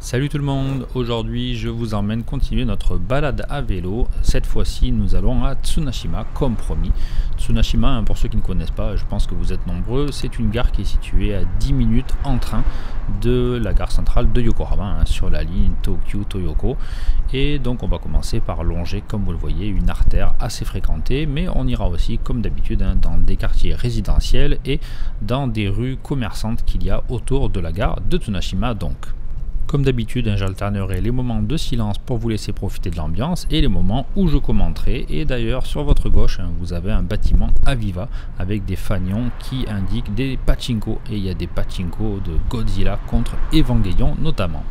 Salut tout le monde, aujourd'hui je vous emmène continuer notre balade à vélo. Cette fois-ci nous allons à Tsunashima comme promis. Tsunashima, pour ceux qui ne connaissent pas, je pense que vous êtes nombreux, c'est une gare qui est située à 10 minutes en train de la gare centrale de Yokohama, sur la ligne Tokyu-Toyoko. Et donc on va commencer par longer, comme vous le voyez, une artère assez fréquentée, mais on ira aussi comme d'habitude dans des quartiers résidentiels et dans des rues commerçantes qu'il y a autour de la gare de Tsunashima donc. Comme d'habitude, j'alternerai les moments de silence pour vous laisser profiter de l'ambiance et les moments où je commenterai. Et d'ailleurs, sur votre gauche, vous avez un bâtiment Aviva avec des fanions qui indiquent des pachinko. Et il y a des pachinko de Godzilla contre Evangelion notamment.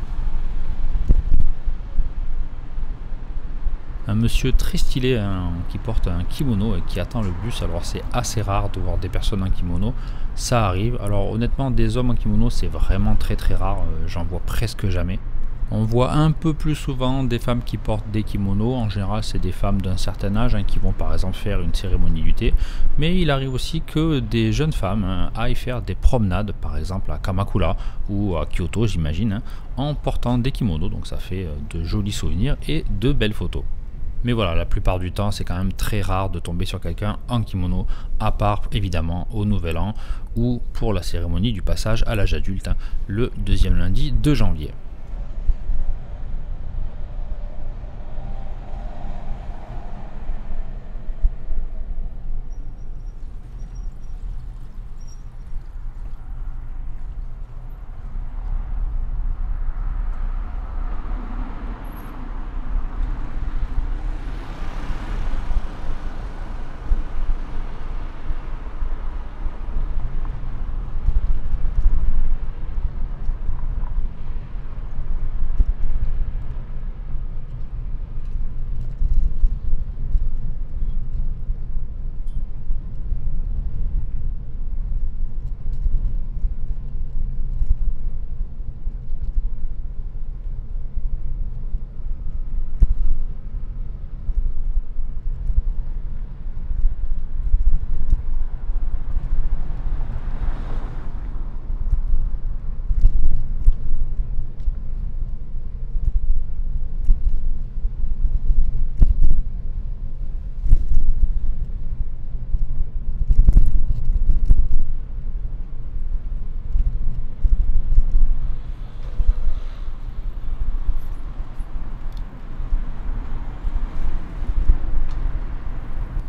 Un monsieur très stylé qui porte un kimono et qui attend le bus. Alors c'est assez rare de voir des personnes en kimono, ça arrive. Alors honnêtement, des hommes en kimono c'est vraiment très rare, j'en vois presque jamais. On voit un peu plus souvent des femmes qui portent des kimonos. En général c'est des femmes d'un certain âge qui vont par exemple faire une cérémonie du thé. Mais il arrive aussi que des jeunes femmes aillent faire des promenades, par exemple à Kamakura ou à Kyoto j'imagine, en portant des kimonos. Donc ça fait de jolis souvenirs et de belles photos. Mais voilà, la plupart du temps, c'est quand même très rare de tomber sur quelqu'un en kimono, à part évidemment au Nouvel An ou pour la cérémonie du passage à l'âge adulte, le deuxième lundi de janvier.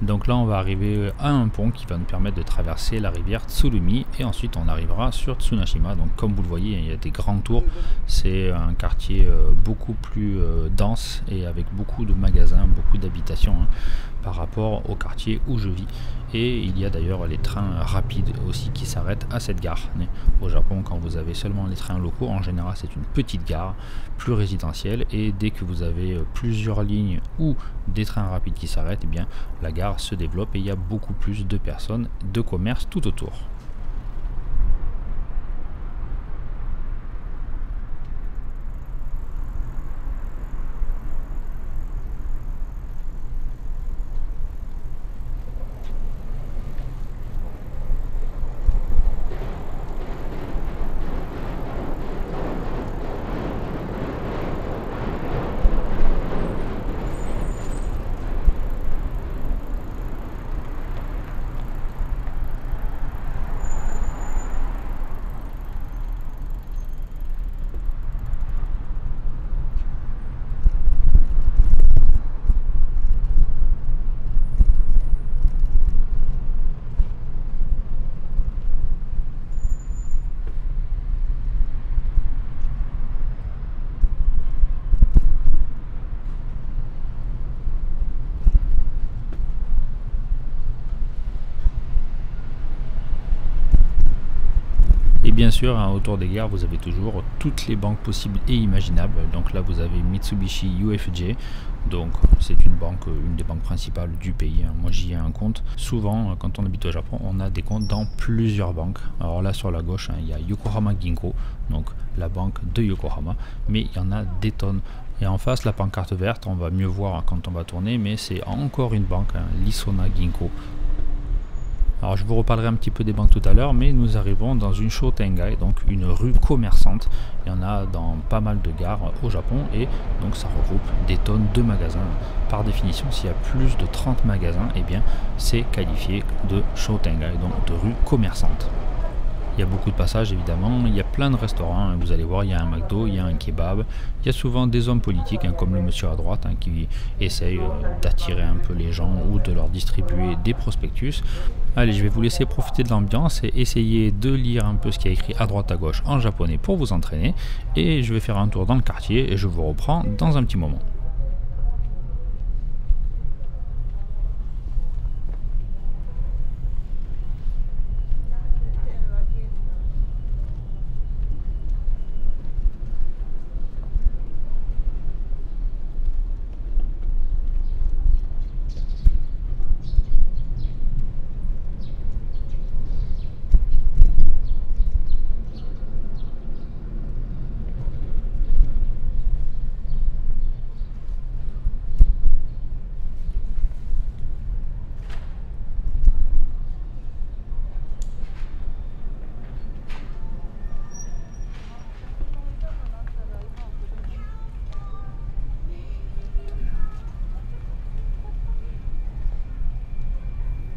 Donc là on va arriver à un pont qui va nous permettre de traverser la rivière Tsurumi et ensuite on arrivera sur Tsunashima. Donc comme vous le voyez, il y a des grands tours, c'est un quartier beaucoup plus dense et avec beaucoup de magasins, beaucoup d'habitations par rapport au quartier où je vis. Et il y a d'ailleurs les trains rapides aussi qui s'arrêtent à cette gare. Au Japon, quand vous avez seulement les trains locaux, en général c'est une petite gare, plus résidentielle, et dès que vous avez plusieurs lignes ou des trains rapides qui s'arrêtent, eh bien la gare se développe et il y a beaucoup plus de personnes, de commerce tout autour. Et bien sûr, autour des gares, vous avez toujours toutes les banques possibles et imaginables. Donc là, vous avez Mitsubishi UFJ. Donc c'est une banque, une des banques principales du pays. Moi, j'y ai un compte. Souvent, quand on habite au Japon, on a des comptes dans plusieurs banques. Alors là, sur la gauche, il y a Yokohama Ginko, donc la banque de Yokohama. Mais il y en a des tonnes. Et en face, la pancarte verte, on va mieux voir quand on va tourner, mais c'est encore une banque, l'Isona Ginko. Alors je vous reparlerai un petit peu des banques tout à l'heure, mais nous arrivons dans une Shotengai, donc une rue commerçante. Il y en a dans pas mal de gares au Japon et donc ça regroupe des tonnes de magasins. Par définition, s'il y a plus de 30 magasins, eh bien c'est qualifié de Shotengai, donc de rue commerçante. Il y a beaucoup de passages évidemment, il y a plein de restaurants, vous allez voir, il y a un McDo, il y a un kebab, il y a souvent des hommes politiques comme le monsieur à droite qui essaye d'attirer un peu les gens ou de leur distribuer des prospectus. Allez, je vais vous laisser profiter de l'ambiance et essayer de lire un peu ce qui est écrit à droite à gauche en japonais pour vous entraîner, et je vais faire un tour dans le quartier et je vous reprends dans un petit moment.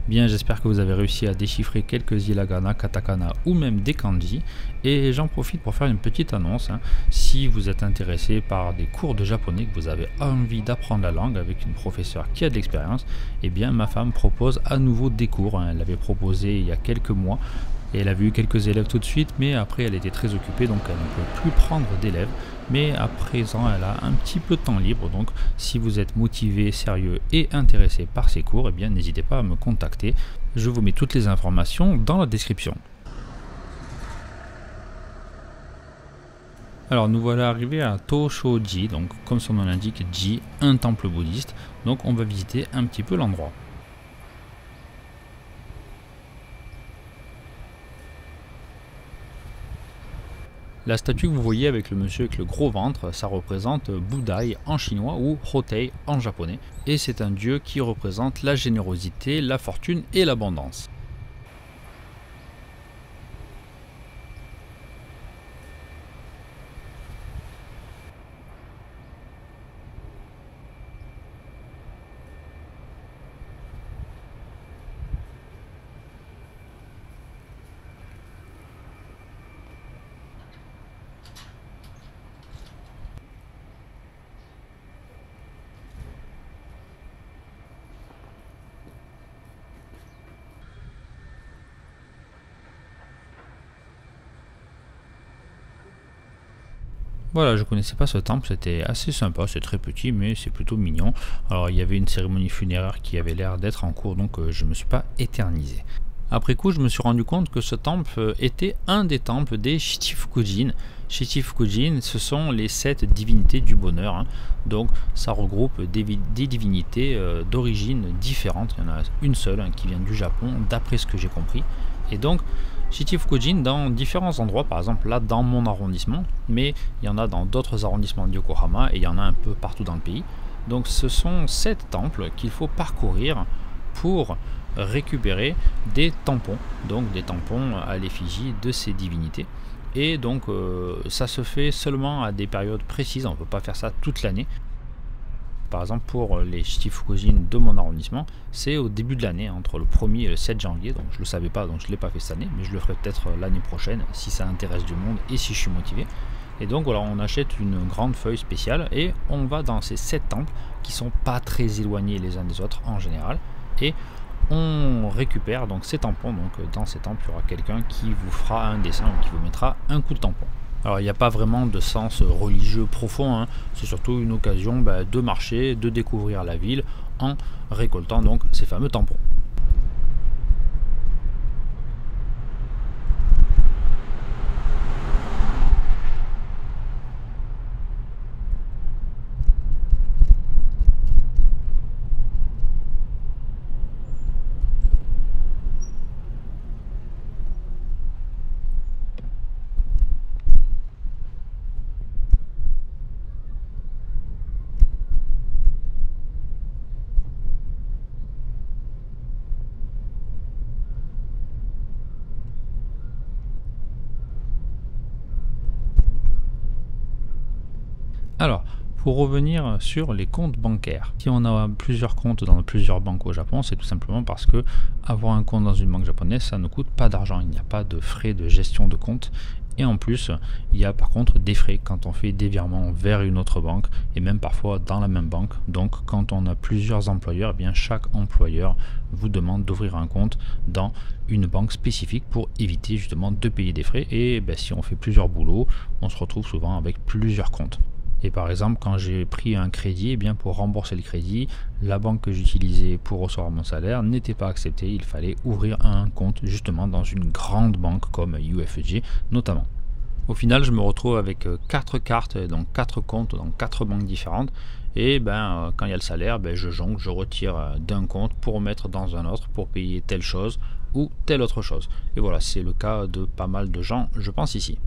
Bien, j'espère que vous avez réussi à déchiffrer quelques hiragana, katakana ou même des kanji. Et j'en profite pour faire une petite annonce. Si vous êtes intéressé par des cours de japonais, que vous avez envie d'apprendre la langue avec une professeure qui a de l'expérience, eh bien ma femme propose à nouveau des cours. Elle l'avait proposé il y a quelques mois. Et elle avait eu quelques élèves tout de suite, mais après elle était très occupée, donc elle ne peut plus prendre d'élèves. Mais à présent, elle a un petit peu de temps libre, donc si vous êtes motivé, sérieux et intéressé par ces cours, eh bien n'hésitez pas à me contacter. Je vous mets toutes les informations dans la description. Alors nous voilà arrivés à Toshoji, donc comme son nom l'indique, Ji, un temple bouddhiste. Donc on va visiter un petit peu l'endroit. La statue que vous voyez avec le monsieur avec le gros ventre, ça représente Budai en chinois ou Hotei en japonais. Et c'est un dieu qui représente la générosité, la fortune et l'abondance. Voilà, je connaissais pas ce temple, c'était assez sympa, c'est très petit mais c'est plutôt mignon. Alors il y avait une cérémonie funéraire qui avait l'air d'être en cours, donc je me suis pas éternisé. Après coup, je me suis rendu compte que ce temple était un des temples des Shichifukujin. Shichifukujin, ce sont les 7 divinités du bonheur, donc ça regroupe des divinités d'origine différente. Il y en a une seule qui vient du Japon, d'après ce que j'ai compris. Et donc, Shichifukujin dans différents endroits, par exemple là dans mon arrondissement, mais il y en a dans d'autres arrondissements de Yokohama et il y en a un peu partout dans le pays. Donc ce sont 7 temples qu'il faut parcourir pour récupérer des tampons, donc des tampons à l'effigie de ces divinités. Et donc ça se fait seulement à des périodes précises, on ne peut pas faire ça toute l'année. Par exemple pour les Shichifukujin de mon arrondissement, c'est au début de l'année, entre le 1er et le 7 janvier, donc je ne le savais pas, donc je ne l'ai pas fait cette année, mais je le ferai peut-être l'année prochaine si ça intéresse du monde et si je suis motivé. Et donc voilà, on achète une grande feuille spéciale et on va dans ces 7 temples qui sont pas très éloignés les uns des autres en général, et on récupère donc ces tampons. Donc dans ces temples, il y aura quelqu'un qui vous fera un dessin ou qui vous mettra un coup de tampon. Alors il n'y a pas vraiment de sens religieux profond, c'est surtout une occasion de marcher, de découvrir la ville en récoltant donc ces fameux tampons. Alors, pour revenir sur les comptes bancaires, si on a plusieurs comptes dans plusieurs banques au Japon, c'est tout simplement parce que avoir un compte dans une banque japonaise, ça ne coûte pas d'argent. Il n'y a pas de frais de gestion de compte. Et en plus, il y a par contre des frais quand on fait des virements vers une autre banque et même parfois dans la même banque. Donc quand on a plusieurs employeurs, eh bien chaque employeur vous demande d'ouvrir un compte dans une banque spécifique pour éviter justement de payer des frais. Et ben, si on fait plusieurs boulots, on se retrouve souvent avec plusieurs comptes. Et par exemple, quand j'ai pris un crédit, eh bien pour rembourser le crédit, la banque que j'utilisais pour recevoir mon salaire n'était pas acceptée. Il fallait ouvrir un compte justement dans une grande banque comme UFJ notamment. Au final, je me retrouve avec 4 cartes, donc 4 comptes dans 4 banques différentes. Et ben, quand il y a le salaire, ben, je jongle, je retire d'un compte pour mettre dans un autre pour payer telle chose ou telle autre chose. Et voilà, c'est le cas de pas mal de gens, je pense ici.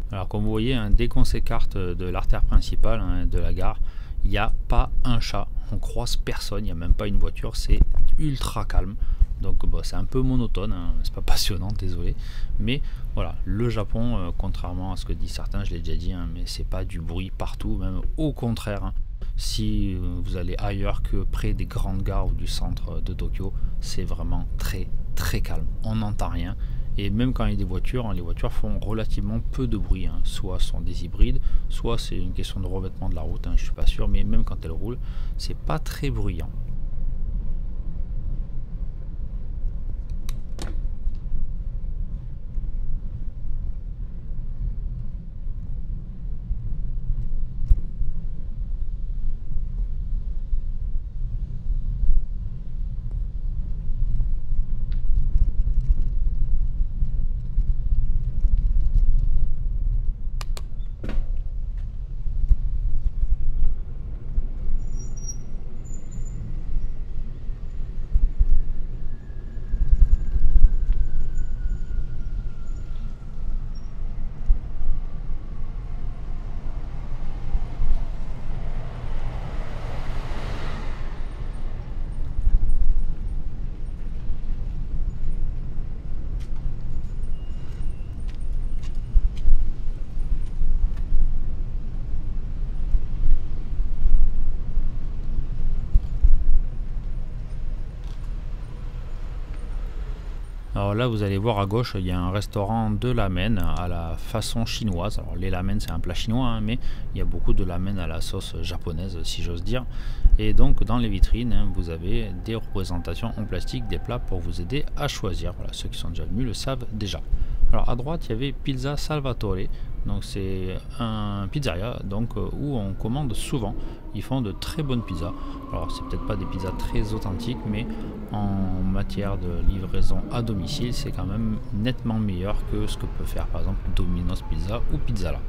Alors comme vous voyez, hein, dès qu'on s'écarte de l'artère principale hein, de la gare, il n'y a pas un chat, on croise personne, il n'y a même pas une voiture, c'est ultra calme. Donc bon, c'est un peu monotone, hein, c'est pas passionnant, désolé. Mais voilà, le Japon, contrairement à ce que disent certains, je l'ai déjà dit, hein, mais c'est pas du bruit partout, même au contraire. Hein. Si vous allez ailleurs que près des grandes gares ou du centre de Tokyo, c'est vraiment très calme, on n'entend rien. Et même quand il y a des voitures, hein, les voitures font relativement peu de bruit. Hein. Soit ce sont des hybrides, soit c'est une question de revêtement de la route, hein, je suis pas sûr, mais même quand elles roulent, c'est pas très bruyant. Alors là, vous allez voir à gauche, il y a un restaurant de lamen à la façon chinoise. Alors les lamen, c'est un plat chinois, hein, mais il y a beaucoup de lamen à la sauce japonaise, si j'ose dire. Et donc dans les vitrines, hein, vous avez des représentations en plastique des plats pour vous aider à choisir. Voilà, ceux qui sont déjà venus le savent déjà. Alors à droite, il y avait Pizza Salvatore. Donc c'est un pizzeria donc, où on commande souvent. Ils font de très bonnes pizzas. Alors c'est peut-être pas des pizzas très authentiques, mais en matière de livraison à domicile, c'est quand même nettement meilleur que ce que peut faire par exemple Domino's Pizza ou Pizzala.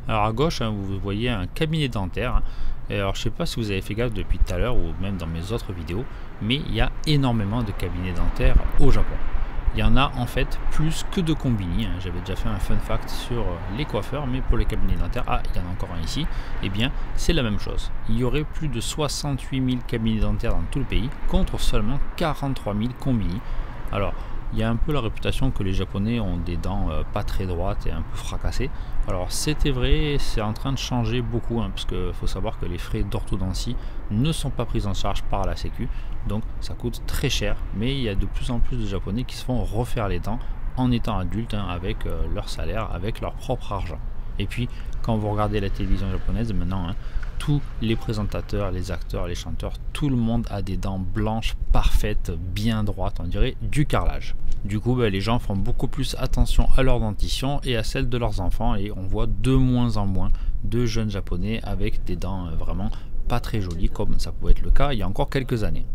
Alors à gauche, hein, vous voyez un cabinet dentaire. Hein. Et alors je sais pas si vous avez fait gaffe depuis tout à l'heure ou même dans mes autres vidéos, mais il y a énormément de cabinets dentaires au Japon. Il y en a en fait plus que de combini. Hein. J'avais déjà fait un fun fact sur les coiffeurs, mais pour les cabinets dentaires, ah, il y en a encore un ici, eh bien c'est la même chose. Il y aurait plus de 68 000 cabinets dentaires dans tout le pays, contre seulement 43 000 combini. Alors, il y a un peu la réputation que les Japonais ont des dents pas très droites et un peu fracassées. Alors c'était vrai, c'est en train de changer beaucoup, hein, parce qu'il faut savoir que les frais d'orthodontie ne sont pas pris en charge par la Sécu, donc ça coûte très cher, mais il y a de plus en plus de Japonais qui se font refaire les dents en étant adultes, hein, avec leur salaire, avec leur propre argent. Et puis quand vous regardez la télévision japonaise maintenant, hein, tous les présentateurs, les acteurs, les chanteurs, tout le monde a des dents blanches parfaites, bien droites, on dirait du carrelage. Du coup, les gens font beaucoup plus attention à leur dentition et à celle de leurs enfants, et on voit de moins en moins de jeunes japonais avec des dents vraiment pas très jolies comme ça pouvait être le cas il y a encore quelques années.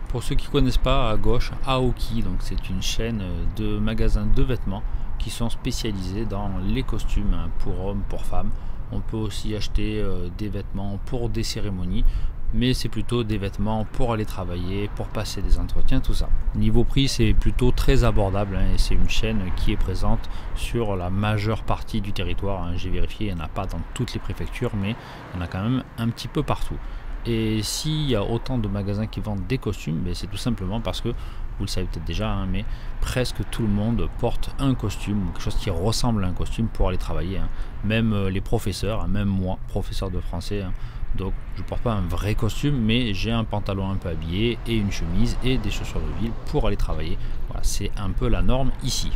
Pour ceux qui ne connaissent pas, à gauche, Aoki, donc c'est une chaîne de magasins de vêtements qui sont spécialisés dans les costumes, hein, pour hommes, pour femmes. On peut aussi acheter des vêtements pour des cérémonies, mais c'est plutôt des vêtements pour aller travailler, pour passer des entretiens, tout ça. Niveau prix, c'est plutôt très abordable, hein, et c'est une chaîne qui est présente sur la majeure partie du territoire, hein. J'ai vérifié, il n'y en a pas dans toutes les préfectures, mais il y en a quand même un petit peu partout. Et s'il y a autant de magasins qui vendent des costumes, c'est tout simplement parce que, vous le savez peut-être déjà, hein, mais presque tout le monde porte un costume, ou quelque chose qui ressemble à un costume pour aller travailler, hein. Même les professeurs, hein, même moi, professeur de français, hein, donc je porte pas un vrai costume, mais j'ai un pantalon un peu habillé et une chemise et des chaussures de ville pour aller travailler. Voilà, c'est un peu la norme ici.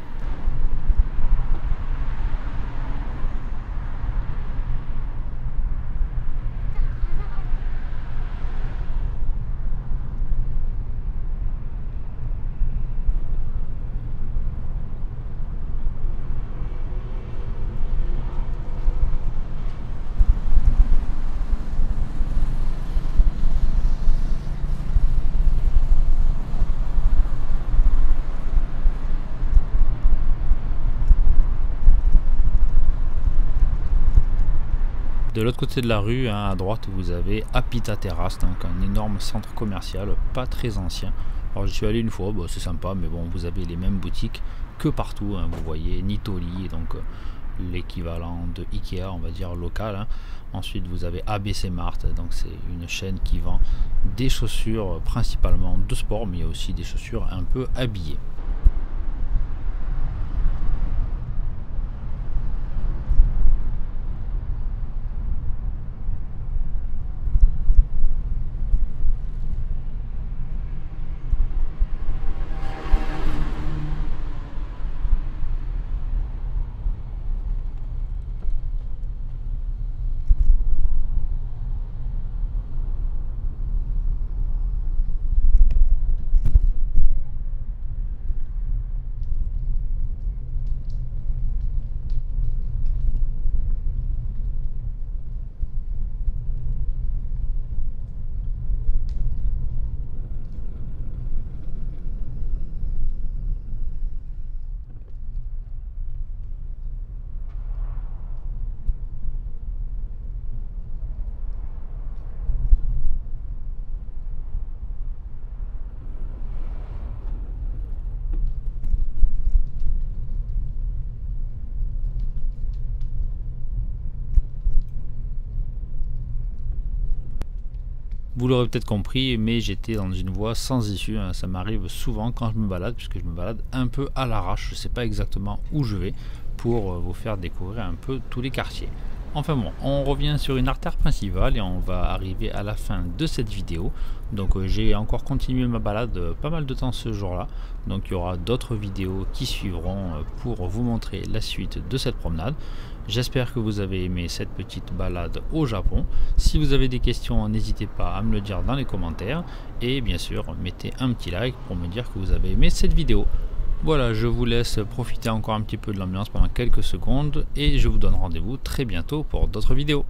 De l'autre côté de la rue, hein, à droite, vous avez Apita Terrace, donc un énorme centre commercial, pas très ancien. Alors j'y suis allé une fois, c'est sympa, mais bon, vous avez les mêmes boutiques que partout, hein. Vous voyez Nitori, donc l'équivalent de Ikea, on va dire local, hein. Ensuite vous avez ABC Mart, donc c'est une chaîne qui vend des chaussures principalement de sport, mais il y a aussi des chaussures un peu habillées. Vous l'aurez peut-être compris, mais j'étais dans une voie sans issue, hein. Ça m'arrive souvent quand je me balade, puisque je me balade un peu à l'arrache. Je ne sais pas exactement où je vais pour vous faire découvrir un peu tous les quartiers. Enfin bon, on revient sur une artère principale et on va arriver à la fin de cette vidéo. Donc j'ai encore continué ma balade pas mal de temps ce jour-là. Donc il y aura d'autres vidéos qui suivront pour vous montrer la suite de cette promenade. J'espère que vous avez aimé cette petite balade au Japon. Si vous avez des questions, n'hésitez pas à me le dire dans les commentaires. Et bien sûr, mettez un petit like pour me dire que vous avez aimé cette vidéo. Voilà, je vous laisse profiter encore un petit peu de l'ambiance pendant quelques secondes et je vous donne rendez-vous très bientôt pour d'autres vidéos.